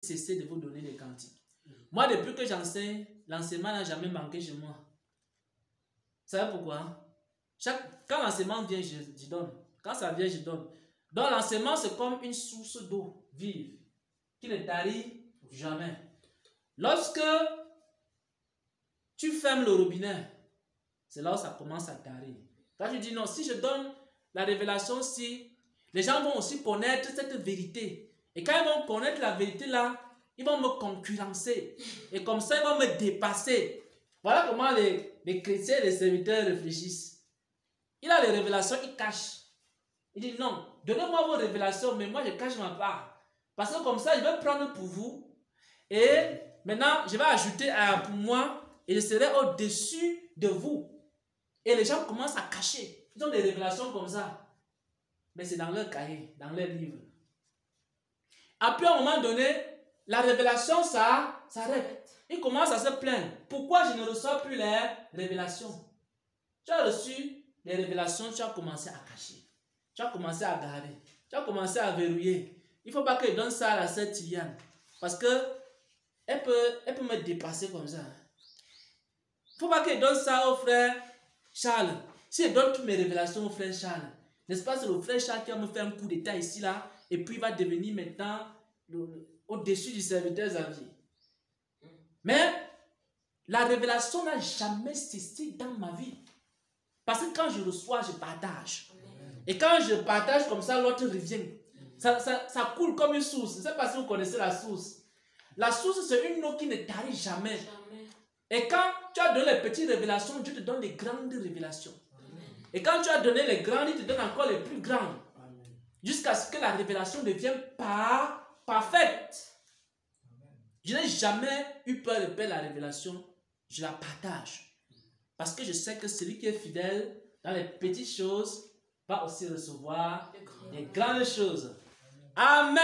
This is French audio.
cesser de vous donner des cantiques. Moi, depuis que j'enseigne, l'enseignement n'a jamais manqué chez moi. Vous savez pourquoi? Quand l'enseignement vient, je donne. Quand ça vient, je donne. Donc l'enseignement, c'est comme une source d'eau vive qui ne tarit jamais. Lorsque tu fermes le robinet, c'est là où ça commence à tarir. Quand tu dis non, si je donne la révélation, si les gens vont aussi connaître cette vérité. Et quand ils vont connaître la vérité là, ils vont me concurrencer. Et comme ça, ils vont me dépasser. Voilà comment les chrétiens et les serviteurs réfléchissent. Il a les révélations, il cache. Il dit non, donnez-moi vos révélations, mais moi je cache ma part. Parce que comme ça, je vais prendre pour vous. Et maintenant, je vais ajouter pour moi et je serai au-dessus de vous. Et les gens commencent à cacher. Ils ont des révélations comme ça. Mais c'est dans leur cahier, dans leur livre. Après, à un moment donné, la révélation, ça s'arrête. Ils commencent à se plaindre. Pourquoi je ne reçois plus les révélations? Tu as reçu les révélations, tu as commencé à cacher. Tu as commencé à garder. Tu as commencé à verrouiller. Il ne faut pas que je donne ça à la sœur Tiliane. Parce qu'elle peut me dépasser comme ça. Il ne faut pas que je donne ça au frère Charles. Si je donne toutes mes révélations au frère Charles, n'est-ce pas, c'est le frère Charles qui va me faire un coup d'état ici, là, et puis il va devenir maintenant au-dessus du serviteur Xavier. Mais la révélation n'a jamais cessé dans ma vie. Parce que quand je reçois, je partage. Et quand je partage comme ça, l'autre revient. Ça coule comme une source. Je ne sais pas si vous connaissez la source. La source, c'est une eau qui ne tarit jamais. Et quand tu as donné les petites révélations, Dieu te donne les grandes révélations. Et quand tu as donné les grandes, il te donne encore les plus grandes. Jusqu'à ce que la révélation devienne parfaite. Je n'ai jamais eu peur de perdre la révélation. Je la partage. Parce que je sais que celui qui est fidèle dans les petites choses va aussi recevoir des grandes choses. Amen.